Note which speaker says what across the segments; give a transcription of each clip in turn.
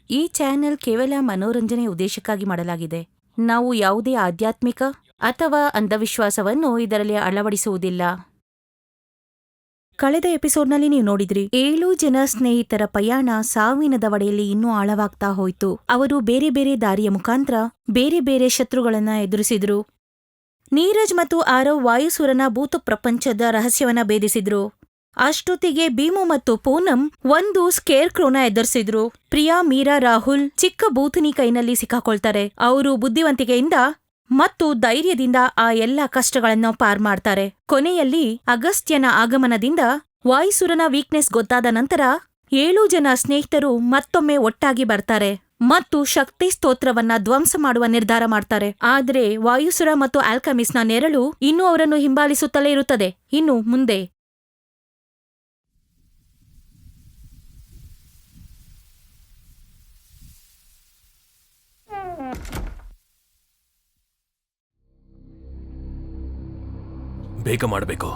Speaker 1: ಈ ಚಾನೆಲ್ ಕೇವಲ ಮನೋರಂಜನೆ ಉದ್ದೇಶಕ್ಕಾಗಿ ಮಾಡಲಾಗಿದೆ. ನಾವು ಯಾವುದೇ ಆಧ್ಯಾತ್ಮಿಕ ಅಥವಾ ಅಂಧವಿಶ್ವಾಸವನ್ನು ಇದರಲ್ಲಿ ಅಳವಡಿಸುವುದಿಲ್ಲ. ಕಳೆದ ಎಪಿಸೋಡ್ನಲ್ಲಿ ನೀವು ನೋಡಿದ್ರಿ 7 ಜನ ಸ್ನೇಹಿತರ ಪಯಣ ಸಾವಿನ ದವಡೆಯಲ್ಲಿ ಇನ್ನೂ ಆಳವಾಗ್ತಾ ಹೋಯ್ತು. ಅವರು ಬೇರೆ ಬೇರೆ ದಾರಿಯ ಮುಖಾಂತರ ಬೇರೆ ಬೇರೆ ಶತ್ರುಗಳನ್ನ ಎದುರಿಸಿದ್ರು. ನೀರಜ್ ಮತ್ತು ಆರವ್ ವಾಯುಸುರನ ಭೂತ ಪ್ರಪಂಚದ ರಹಸ್ಯವನ್ನ ಭೇದಿಸಿದ್ರು. ಅಷ್ಟೊತ್ತಿಗೆ ಭೀಮು ಮತ್ತು ಪೂನಂ ಒಂದು ಸ್ಕೇರ್ ಕ್ರೋನ ಎದುರಿಸಿದ್ರು. ಪ್ರಿಯಾ, ಮೀರಾ, ರಾಹುಲ್ ಚಿಕ್ಕ ಭೂತನಿ ಕೈನಲ್ಲಿ ಸಿಕ್ಕಾಕೊಳ್ತಾರೆ. ಅವರು ಬುದ್ಧಿವಂತಿಕೆಯಿಂದ ಮತ್ತು ಧೈರ್ಯದಿಂದ ಆ ಎಲ್ಲ ಕಷ್ಟಗಳನ್ನು ಪಾರ್ ಮಾಡ್ತಾರೆ. ಕೊನೆಯಲ್ಲಿ ಅಗಸ್ತ್ಯನ ಆಗಮನದಿಂದ ವಾಯುಸುರನ ವೀಕ್ನೆಸ್ ಗೊತ್ತಾದ ನಂತರ 7 ಜನ ಸ್ನೇಹಿತರು ಮತ್ತೊಮ್ಮೆ ಒಟ್ಟಾಗಿ ಬರ್ತಾರೆ ಮತ್ತು ಶಕ್ತಿ ಸ್ತೋತ್ರವನ್ನ ಧ್ವಂಸ ಮಾಡುವ ನಿರ್ಧಾರ ಮಾಡ್ತಾರೆ. ಆದ್ರೆ ವಾಯುಸುರ ಮತ್ತು ಆಲ್ಕಮಿಸ್ನ ನೆರಳು ಇನ್ನೂ ಅವರನ್ನು ಹಿಂಬಾಲಿಸುತ್ತಲೇ ಇರುತ್ತದೆ. ಇನ್ನು ಮುಂದೆ
Speaker 2: ಬೇಗ ಮಾಡಬೇಕು.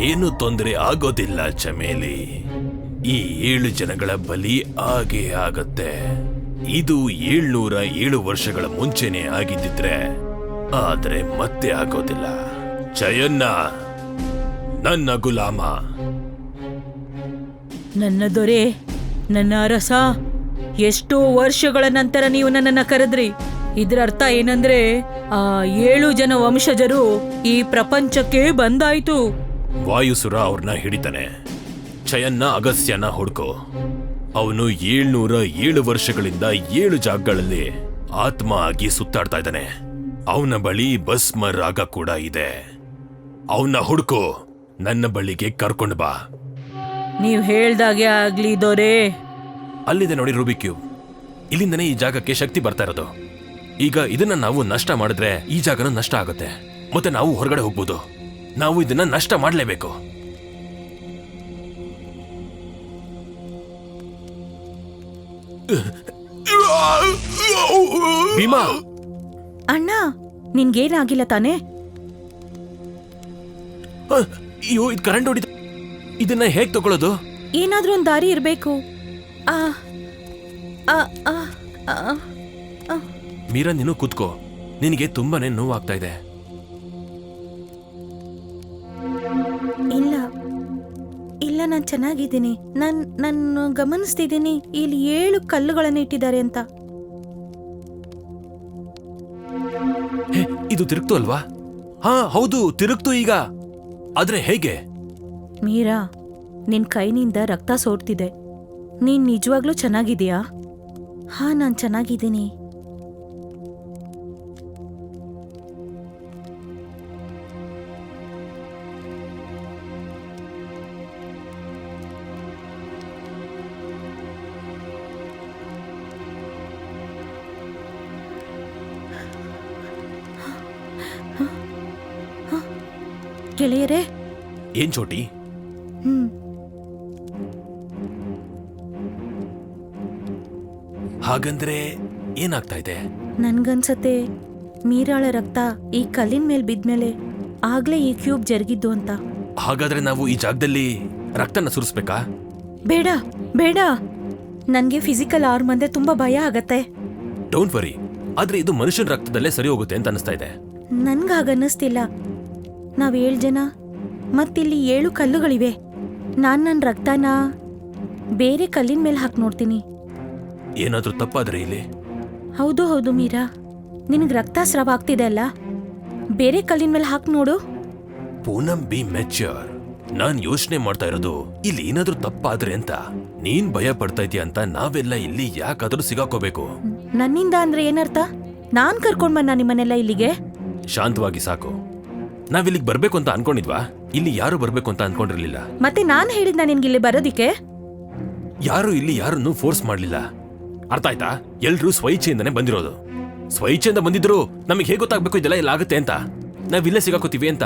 Speaker 2: ಏನು ತೊಂದರೆ ಆಗೋದಿಲ್ಲ ಚಮೇಲಿ. ಈ 7 ಜನಗಳ ಬಲಿ ಆಗೇ ಆಗತ್ತೆ. ಇದು 707 ವರ್ಷಗಳ ಮುಂಚೆನೆ ಆಗಿದ್ದಿದ್ರೆ, ಆದ್ರೆ ಮತ್ತೆ ಆಗೋದಿಲ್ಲ. ಚಯನ್ನ ನನ್ನ ಗುಲಾಮ.
Speaker 1: ನನ್ನ ದೊರೆ, ನನ್ನ ಅರಸ, ಎಷ್ಟೋ ವರ್ಷಗಳ ನಂತರ ನೀವು ನನ್ನನ್ನ ಕರೆದ್ರಿ. ಇದರ ಅರ್ಥ ಏನಂದ್ರೆ ಆ 7 ಜನ ವಂಶಜರು ಈ ಪ್ರಪಂಚಕ್ಕೆ ಬಂದಾಯ್ತು.
Speaker 2: ವಾಯುಸುರ ಅವ್ರನ್ನ ಹಿಡಿತಾನೆ. ಚಯನ್ನ ಅಗಸ್ತ್ಯನ ಹುಡ್ಕೋ. ಅವನು 707 ವರ್ಷಗಳಿಂದ 7 ಜಾಗಗಳಲ್ಲಿ ಆತ್ಮ ಆಗಿ ಸುತ್ತಾಡ್ತಾ ಇದ್ದಾನೆ. ಅವನ ಬಳಿ ಭಸ್ಮ ರಾಗ ಕೂಡ ಇದೆ. ಅವನ್ನ ಹುಡ್ಕೋ, ನನ್ನ ಬಳಿಗೆ ಕರ್ಕೊಂಡು ಬಾ.
Speaker 1: ನೀವ್ ಹೇಳ್ದಾಗೆ ಆಗ್ಲಿ ದೊರೆ.
Speaker 2: ಅಲ್ಲಿದೆ ನೋಡಿ ರೂಬಿಕ್ ಕ್ಯೂಬ್. ಇಲ್ಲಿಂದನೇ ಈ ಜಾಗಕ್ಕೆ ಶಕ್ತಿ ಬರ್ತಾ ಇರೋದು. ಈಗ ಇದನ್ನ ನಾವು ನಷ್ಟ ಮಾಡಿದ್ರೆ ಈ ಜಾಗನ ನಷ್ಟ ಆಗುತ್ತೆ, ಮತ್ತೆ ನಾವು ಹೊರಗಡೆ ಹೋಗ್ಬೋದು. ನಾವು ಇದನ್ನ ನಷ್ಟ ಮಾಡಲೇಬೇಕು. ಭೀಮಾ,
Speaker 1: ಅಣ್ಣ, ನಿನ್ಗೇನಾಗಿಲ್ಲ ತಾನೇ?
Speaker 2: ಅಯ್ಯೋ, ಇದು ಕರೆಂಟ್ ಹೊಡಿದ. ಇದನ್ನ ಹೇಗ್ ತಗೊಳ್ಳೋದು?
Speaker 1: ಏನಾದ್ರೂ ಒಂದ್ ದಾರಿ ಇರ್ಬೇಕು.
Speaker 2: ಮೀರಾ, ನೀನು ಕೂತ್ಕೋ. ನಿನಗೆ ತುಂಬಾನೇ ನೋವಾಗ್ತಾ ಇದೆ.
Speaker 1: ಇಲ್ಲ ಇಲ್ಲ, ನಾನ್ ಚೆನ್ನಾಗಿದ್ದೀನಿ. ನಾನು ಗಮನಿಸ್ತಿದ್ದೀನಿ ಇಲ್ಲಿ 7 ಕಲ್ಲುಗಳನ್ನ ಇಟ್ಟಿದ್ದಾರೆ ಅಂತ.
Speaker 2: ಇದು ತಿರುಗ್ತು ಅಲ್ವಾ? ಹಾ ಹೌದು, ತಿರುಗ್ತು ಈಗ. ಆದ್ರೆ ಹೇಗೆ?
Speaker 1: ಮೀರಾ, ನಿನ್ ಕೈನಿಂದ ರಕ್ತ ಸೋರ್ತಿದೆ. ನೀನ್ ನಿಜವಾಗ್ಲೂ ಚೆನ್ನಾಗಿದೀಯಾ? ಹಾ, ನಾನ್ ಚೆನ್ನಾಗಿದ್ದೀನಿ. ಗೆಳೆಯರೇ,
Speaker 2: ಏನ್ ಚೋಟಿ? ಹಾಗಂದ್ರೆ ಏನಾಗ್ತಾ ಇದೆ?
Speaker 1: ನನ್ಗನ್ಸತ್ತೆ ಮೀರಾಳ ರಕ್ತ ಈ ಕಲ್ಲಿನ ಮೇಲ್ ಬಿದ್ಮೇಲೆ ಆಗ್ಲೇ ಈ ಕ್ಯೂಬ್ ಜರುಗಿದ್ದು ಅಂತ.
Speaker 2: ಹಾಗಾದ್ರೆ ನಾವು ಈ ಜಾಗದಲ್ಲಿ ರಕ್ತನ ಸುರಿಸ್ಬೇಕಾ?
Speaker 1: ಬೇಡ ಬೇಡ, ನನ್ಗೆ ಫಿಸಿಕಲ್ ಆರ್ಮ್ ಅಂದ್ರೆ ತುಂಬಾ ಭಯ ಆಗತ್ತೆ.
Speaker 2: ಡೋಂಟ್ ವರಿ, ಆದ್ರೆ ಇದು ಮನುಷ್ಯನ ರಕ್ತದಲ್ಲೇ ಸರಿ ಹೋಗುತ್ತೆ ಅಂತ ಅನಿಸ್ತಾ ಇದೆ.
Speaker 1: ನನ್ಗಾಗನ್ನಿಸ್ತಿಲ್ಲ. ನಾವ್ 7 ಜನ ಮತ್ತಿಲ್ಲಿ 7 ಕಲ್ಲುಗಳಿವೆ. ನನ್ನ ರಕ್ತನ ಬೇರೆ ಕಲ್ಲಿನ ಮೇಲೆ ಹಾಕಿ ನೋಡ್ತೀನಿ.
Speaker 2: ಏನಾದ್ರೂ ತಪ್ಪಾದ್ರೆ ಇಲ್ಲಿ?
Speaker 1: ಹೌದು ಹೌದು ಮೀರಾ, ನಿನಗ್ ರಕ್ತಸ್ರಾವ ಆಗ್ತಿದೆ ಅಲ್ಲ, ಬೇರೆ ಕಲ್ಲಿನ ಮೇಲೆ ಹಾಕಿ ನೋಡು.
Speaker 2: Poonam, B mature. ನಾನ್ ಯೋಚನೆ ಮಾಡ್ತಾ ಇರೋದು ಇಲ್ಲಿ ಏನಾದ್ರೂ ತಪ್ಪಾದ್ರೆ ಅಂತ. ನೀನ್ ಭಯ ಪಡ್ತಾ ಇದೀಯ ಅಂತ ನಾವೆಲ್ಲ ಇಲ್ಲಿ ಯಾಕಾದ್ರೂ ಸಿಗಾಕೋಬೇಕು?
Speaker 1: ನನ್ನಿಂದ ಅಂದ್ರೆ ಏನರ್ಥ? ನಾನ್ ಕರ್ಕೊಂಡ್ ಬಂದ ನಿಮ್ಮನ್ನೆಲ್ಲ ಇಲ್ಲಿಗೆ?
Speaker 2: ಶಾಂತವಾಗಿ ಸಾಕು. ನಾವಿಲ್ಲಿಗೆ ಬರ್ಬೇಕು ಅಂತ ಅನ್ಕೊಂಡಿದ್ವಾ? ಇಲ್ಲಿ ಯಾರು ಬರ್ಬೇಕು ಅಂತ ಅನ್ಕೊಂಡಿರ್ಲಿಲ್ಲ.
Speaker 1: ಮತ್ತೆ ನಾನ್ ಹೇಳಿದ್ನ ನಿನ್ಗಿಲ್ಲಿ ಬರೋದಿಕ್ಕೆ?
Speaker 2: ಯಾರು ಇಲ್ಲಿ ಯಾರನ್ನು ಫೋರ್ಸ್ ಮಾಡ್ಲಿಲ್ಲ. ಅರ್ಥ ಆಯ್ತಾ? ಎಲ್ರೂ ಸ್ವಇಚ್ಛೆಯಿಂದನೇ ಬಂದಿರೋದು. ಸ್ವಇಚ್ಛೆಯಿಂದ ಬಂದಿದ್ರು ನಮಗೆ ಹೇಗೆ ಗೊತ್ತಾಗ್ಬೇಕು ಇದೆಲ್ಲ ಇಲ್ಲ ಆಗುತ್ತೆ ಅಂತ? ನಾವಿಲ್ಲೇ ಸಿಗಾಕೋತೀವಿ ಅಂತ.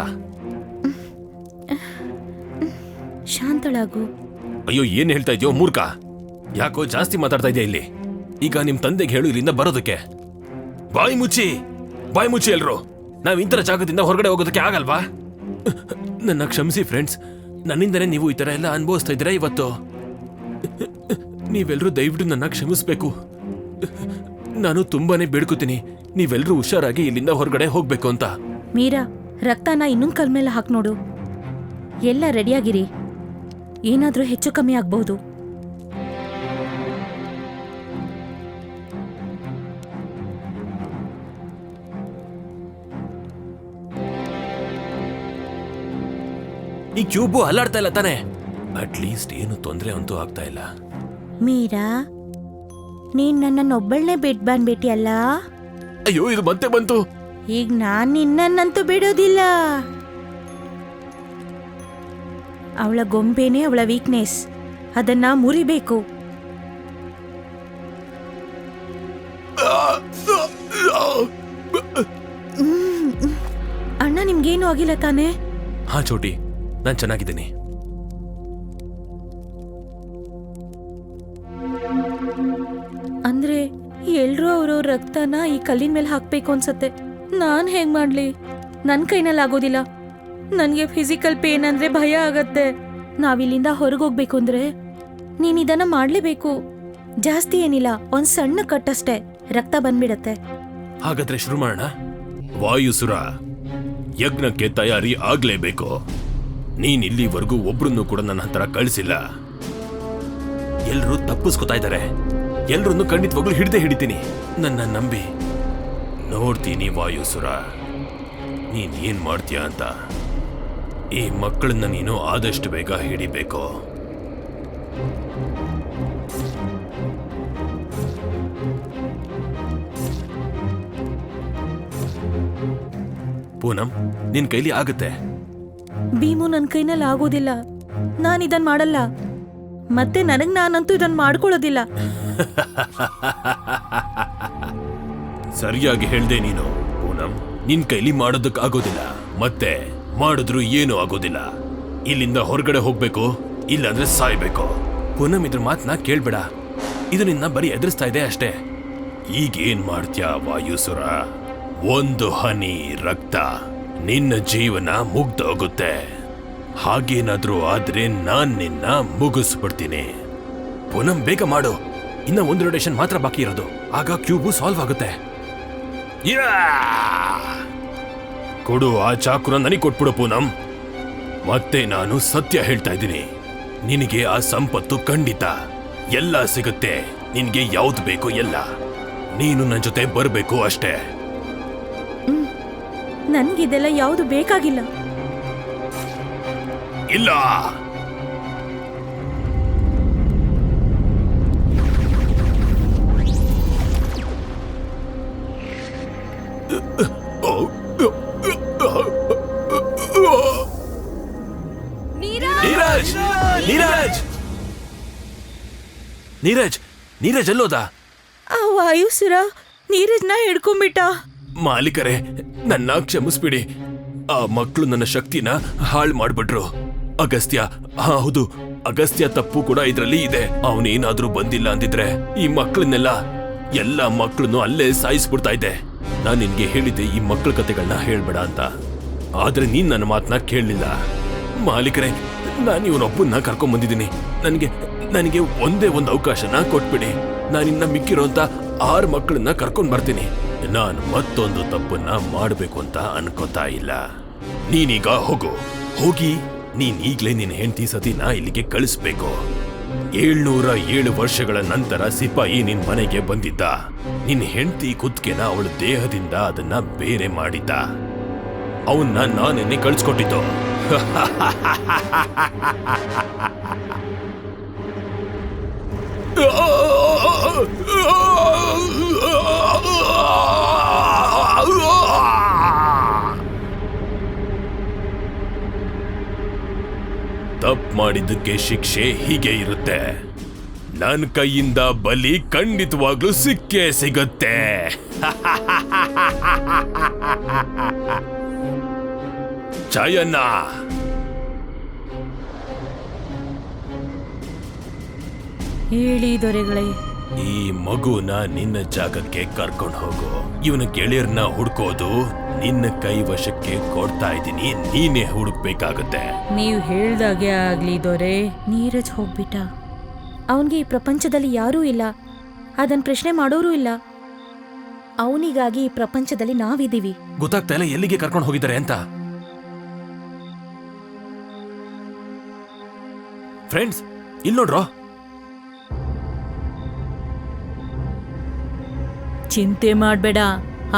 Speaker 1: ಶಾಂತಳಾಗು.
Speaker 2: ಅಯ್ಯೋ, ಏನ್ ಹೇಳ್ತಾ ಇದೆಯೋ ಮೂರ್ಖ? ಯಾಕೋ ಜಾಸ್ತಿ ಮಾತಾಡ್ತಾ ಇದೆಯಾ ಇಲ್ಲಿ? ಈಗ ನಿಮ್ ತಂದೆಗೆ ಹೇಳು ಇಲ್ಲಿಂದ ಬರೋದಕ್ಕೆ. ಬಾಯಿ ಮುಚ್ಚಿ ಎಲ್ರು. ನಾವ್ ಇಂತರ ಜಾಗದಿಂದ ಹೊರಗಡೆ ಹೋಗೋದಕ್ಕೆ ಆಗಲ್ವಾ? ನನ್ನ ಕ್ಷಮಿಸಿ ಫ್ರೆಂಡ್ಸ್, ನನ್ನಿಂದನೇ ನೀವು ಈ ತರ ಎಲ್ಲ ಅನುಭವಿಸ್ತಾ ಇದ್ದೀರಾ ಇವತ್ತು. ನೀವೆಲ್ರೂ ದಯವಿಟ್ಟು ನನ್ನ ಕ್ಷಮಿಸ್ಬೇಕು. ನಾನು ತುಂಬಾನೇ ಬೇಡ್ಕೋತೀನಿ, ನೀವೆಲ್ರೂ ಹುಷಾರಾಗಿ ಇಲ್ಲಿಂದ ಹೊರಗಡೆ ಹೋಗ್ಬೇಕು ಅಂತ.
Speaker 1: ಮೀರಾ, ರಕ್ತನ ಇನ್ನೊಂದ್ ಕಲ್ ಮೇಲೆ ಹಾಕ್ ನೋಡು. ಎಲ್ಲ ರೆಡಿಯಾಗಿರಿ, ಏನಾದ್ರೂ ಹೆಚ್ಚು ಕಮ್ಮಿ ಆಗ್ಬಹುದು.
Speaker 2: ಈ ಕ್ಯೂಬು ಅಲ್ಲಾಡ್ತಾ ಇಲ್ಲ ತಾನೆ? ಅಟ್ಲೀಸ್ಟ್ ಏನು ತೊಂದರೆ ಅಂತೂ ಆಗ್ತಾ ಇಲ್ಲ.
Speaker 1: ಮೀರಾ, ನೀನ್ ನನ್ನನ್ನೊಬ್ಬಳನ್ನೇ ಬಿಟ್ ಬಂದ್ಬಿಟ್ಟಿಯಲ್ಲ.
Speaker 2: ಅಯ್ಯೋ, ಇದು ಮತ್ತೆ ಬಂತು.
Speaker 1: ಈಗ ನಾನ್ ನಿನ್ನನ್ನಂತೂ ಬಿಡೋದಿಲ್ಲ. ಅವಳ ಗೊಂಬೆನೇ ಅವಳ ವೀಕ್ನೆಸ್, ಅದನ್ನ ಮುರಿಬೇಕು. ಅಣ್ಣ, ನಿಮ್ಗೇನು ಆಗಿಲ್ಲ ತಾನೆ?
Speaker 2: ಹಾ ಚೋಟಿ, ನಾನ್ ಚೆನ್ನಾಗಿದ್ದೀನಿ.
Speaker 1: ಅಂದ್ರೆ ಎಲ್ರೂ ಅವ್ರವ್ರ ರಕ್ತನ ಈ ಕಲ್ಲಿನ ಮೇಲೆ ಹಾಕ್ಬೇಕು ಅನ್ಸತ್ತೆ. ನಾನ್ ಹೇಗ್ ಮಾಡ್ಲಿ? ನನ್ ಕೈನಲ್ಲಿ ಆಗೋದಿಲ್ಲ. ನನ್ಗೆ ಫಿಸಿಕಲ್ ಪೇನ್ ಅಂದ್ರೆ ಭಯ ಆಗತ್ತೆ. ನಾವಿಲ್ಲಿಂದ ಹೊರಗೋಗ್ಬೇಕು ಅಂದ್ರೆ ನೀನ್ ಇದನ್ನ ಮಾಡ್ಲೇಬೇಕು. ಜಾಸ್ತಿ ಏನಿಲ್ಲ, ಒಂದ್ ಸಣ್ಣ ಕಟ್ಟಷ್ಟೇ, ರಕ್ತ ಬಂದ್ಬಿಡತ್ತೆ.
Speaker 2: ಹಾಗಾದ್ರೆ ಶುರು ಮಾಡೋಣ. ವಾಯುಸುರ, ಯಜ್ಞಕ್ಕೆ ತಯಾರಿ ಆಗ್ಲೇಬೇಕು. ನೀನ್ ಇಲ್ಲಿವರೆಗೂ ಒಬ್ರನ್ನು ಕೂಡ ನನ್ನ ಹತ್ರ ಕಳಿಸಿಲ್ಲ. ಎಲ್ರೂ ತಪ್ಪಿಸ್ಕೊತಾ ಇದ್ದಾರೆ. ಎಲ್ರನ್ನು ಖಂಡಿತವಾಗ್ಲೂ ಹಿಡಿತೀನಿ. ನನ್ನ ನಂಬಿ. ನೋಡ್ತೀನಿ ವಾಯುಸುರ, ನೀನ್ ಏನ್ ಮಾಡ್ತೀಯ ಅಂತ. ಈ ಮಕ್ಕಳನ್ನ ನೀನು ಆದಷ್ಟು ಬೇಗ ಹಿಡಿಬೇಕು. ಪೂನಂ, ನಿನ್ ಕೈಲಿ ಆಗುತ್ತೆ.
Speaker 1: ಭೀಮು, ನನ್ ಕೈನಲ್ಲಿ ಆಗೋದಿಲ್ಲ. ನಾನ್ ಇದನ್ ಮಾಡಲ್ಲ. ಮತ್ತೆ ನಾನಂತೂ ಇದನ್ ಮಾಡ್ಕೊಳ್ಳೋದಿಲ್ಲ.
Speaker 2: ಸರಿಯಾಗಿ ಹೇಳ್ದೆ ನೀನು ಪೂನಂ. ನಿನ್ ಕೈಲಿ ಮಾಡೋದಕ್ಕಾಗೋದಿಲ್ಲ, ಮತ್ತೆ ಮಾಡಿದ್ರು ಏನೂ ಆಗೋದಿಲ್ಲ. ಇಲ್ಲಿಂದ ಹೊರಗಡೆ ಹೋಗ್ಬೇಕು, ಇಲ್ಲಾಂದ್ರೆ ಸಾಯ್ಬೇಕು. ಪೂನಂ, ಇದ್ರ ಮಾತನ್ನ ಕೇಳ್ಬೇಡ. ಇದು ನಿನ್ನ ಬರೀ ಎದುರಿಸ್ತಾ ಇದೆ ಅಷ್ಟೇ. ಈಗೇನ್ ಮಾಡ್ತ್ಯಾ ವಾಯುಸುರ? ಒಂದು ಹನಿ ರಕ್ತ, ನಿನ್ನ ಜೀವನ ಮುಗ್ದೋಗುತ್ತೆ. ಹಾಗೇನಾದ್ರೂ ಆದ್ರೆ ನಾನ್ ನಿನ್ನ ಮುಗಿಸ್ಬಿಡ್ತೀನಿ. ಪೂನಂ, ಬೇಗ ಮಾಡು. ಇನ್ನ ಒಂದು ರೊಟೇಷನ್ ಮಾತ್ರ ಬಾಕಿ ಇರೋದು, ಆಗ ಕ್ಯೂಬು ಸಾಲ್ವ್ ಆಗುತ್ತೆ. ಕೊಡು ಆ ಚಾಕುನ, ನನಗೆ ಕೊಟ್ಬಿಡು ಪೂನಂ. ಮತ್ತೆ ನಾನು ಸತ್ಯ ಹೇಳ್ತಾ ಇದ್ದೀನಿ, ನಿನಗೆ ಆ ಸಂಪತ್ತು ಖಂಡಿತ ಎಲ್ಲ ಸಿಗುತ್ತೆ. ನಿನ್ಗೆ ಯಾವ್ದು ಬೇಕು ಎಲ್ಲ. ನೀನು ನನ್ನ ಜೊತೆ ಬರ್ಬೇಕು ಅಷ್ಟೇ.
Speaker 1: ನನ್ಗಿದೆಲ್ಲ ಯಾವುದು ಬೇಕಾಗಿಲ್ಲ.
Speaker 2: ಇಲ್ಲ. ನೀರಜ್, ನೀರಜ್, ನೀರಜ್, ನೀರಜ್ ಎಲ್ಲೋದ?
Speaker 1: ಆ ವಾಯುಸುರ ನೀರಜ್ನ ಹಿಡ್ಕೊಂಡ್ಬಿಟ್ಟ.
Speaker 2: ಮಾಲೀಕರೇ, ನನ್ನ ಕ್ಷಮಿಸ್ಬಿಡಿ. ಆ ಮಕ್ಕಳು ನನ್ನ ಶಕ್ತಿನ ಹಾಳು ಮಾಡ್ಬಿಟ್ರು. ಅಗಸ್ತ್ಯ, ಹೌದು, ಅಗಸ್ತ್ಯ ತಪ್ಪು ಕೂಡ ಇದ್ರಲ್ಲಿ ಇದೆ. ಅವನೇನಾದ್ರೂ ಬಂದಿಲ್ಲ ಅಂದಿದ್ರೆ ಈ ಮಕ್ಕಳನ್ನೆಲ್ಲ, ಎಲ್ಲ ಮಕ್ಕಳನ್ನು ಅಲ್ಲೇ ಸಾಯಿಸ್ಬಿಡ್ತಾ ಇದ್ದೆ. ನಾನ್ ನಿನ್ಗೆ ಹೇಳಿದ್ದೆ ಈ ಮಕ್ಕಳ ಕತೆಗಳನ್ನ ಹೇಳ್ಬೇಡ ಅಂತ, ಆದ್ರೆ ನೀನ್ ನನ್ನ ಮಾತನ್ನ ಕೇಳಲಿಲ್ಲ. ಮಾಲೀಕರೇ, ನಾನು ಇವನೊಬ್ಬನ್ನ ಕರ್ಕೊಂಡ್ ಬಂದಿದ್ದೀನಿ. ನನಗೆ ಒಂದೇ ಒಂದು ಅವಕಾಶನ ಕೊಟ್ಬಿಡಿ. ನಾನಿನ್ನ ಮಿಕ್ಕಿರೋಂತ 6 ಮಕ್ಕಳನ್ನ ಕರ್ಕೊಂಡ್ ಬರ್ತೀನಿ. ನಾನು ಮತ್ತೊಂದು ತಪ್ಪನ್ನ ಮಾಡಬೇಕು ಅಂತ ಅನ್ಕೋತಾ ಇಲ್ಲ. ನೀನೀಗ ಹೋಗಿ ನೀನ್ ಈಗ್ಲೇ ನಿನ್ನ ಹೆಂಡತಿ ಸತಿನ ಇಲ್ಲಿಗೆ ಕಳಿಸ್ಬೇಕು. 707 ವರ್ಷಗಳ ನಂತರ ಸಿಪಾಯಿ ನಿನ್ ಮನೆಗೆ ಬಂದಿದ್ದ. ನಿನ್ ಹೆಂಡತಿ ಕುತ್ತಿಗೆನ ಅವಳ ದೇಹದಿಂದ ಅದನ್ನ ಬೇರೆ ಮಾಡಿದ್ದ. ಅವನ್ನ ನಾನೆನ್ನೆ ಕಳಿಸ್ಕೊಟ್ಟಿದ್ದು. ತಪ್ಪು ಮಾಡಿದ್ದಕ್ಕೆ ಶಿಕ್ಷೆ ಹೀಗೆ ಇರುತ್ತೆ. ನನ್ ಕೈಯಿಂದ ಬಲಿ ಖಂಡಿತವಾಗ್ಲೂ ಸಿಕ್ಕೇ ಸಿಗುತ್ತೆ. ಚಯನ್ನ,
Speaker 1: ಹೇಳಿ ದೊರೆಗಳೇ.
Speaker 2: ಈ ಮಗುನ ನಿನ್ನ ಜಾಗಕ್ಕೆ ಕರ್ಕೊಂಡು ಹೋಗು. ಇವನ ಗೆಳೆಯರ್ನ ಹುಡ್ಕೋದು ನಿನ್ನ ಕೈ ವಶಕ್ಕೆ ಕೊಡ್ತಾ ಇದ್ದೀನಿ, ನೀನೇ ಹುಡುಕ್ಬೇಕಾಗತ್ತೆ.
Speaker 1: ನೀವು ಹೇಳ್ದಾಗೆ ಆಗ್ಲಿ ದೊರೆ. ನೀರಜ್ ಹೋಗ್ಬಿಟ್ಟ. ಅವನ್ಗೆ ಈ ಪ್ರಪಂಚದಲ್ಲಿ ಯಾರೂ ಇಲ್ಲ, ಅದನ್ ಪ್ರಶ್ನೆ ಮಾಡೋರೂ ಇಲ್ಲ. ಅವನಿಗಾಗಿ ಈ ಪ್ರಪಂಚದಲ್ಲಿ ನಾವಿದ್ದೀವಿ.
Speaker 2: ಗೊತ್ತಾಗ್ತಾ ಇಲ್ಲ ಎಲ್ಲಿಗೆ ಕರ್ಕೊಂಡು ಹೋಗಿದ್ದಾರೆ ಅಂತ. ಫ್ರೆಂಡ್ಸ್, ಇಲ್ಲಿ ನೋಡ್ರೋ.
Speaker 1: ಚಿಂತೆ ಮಾಡ್ಬೇಡ,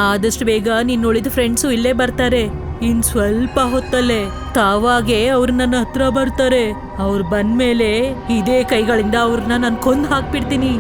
Speaker 1: ಆದಷ್ಟು ಬೇಗ ನಿನ್ನೊಳಿದ ಫ್ರೆಂಡ್ಸು ಇಲ್ಲೇ ಬರ್ತಾರೆ. ಇನ್ ಸ್ವಲ್ಪ ಹೊತ್ತಲ್ಲೇ ತಾವಾಗೆ ಅವ್ರು ನನ್ನ ಹತ್ರ ಬರ್ತಾರೆ. ಅವ್ರು ಬಂದ್ಮೇಲೆ ಇದೇ ಕೈಗಳಿಂದ ಅವ್ರನ್ನ ನಾನು ಕೊಂದು ಹಾಕ್ಬಿಡ್ತೀನಿ.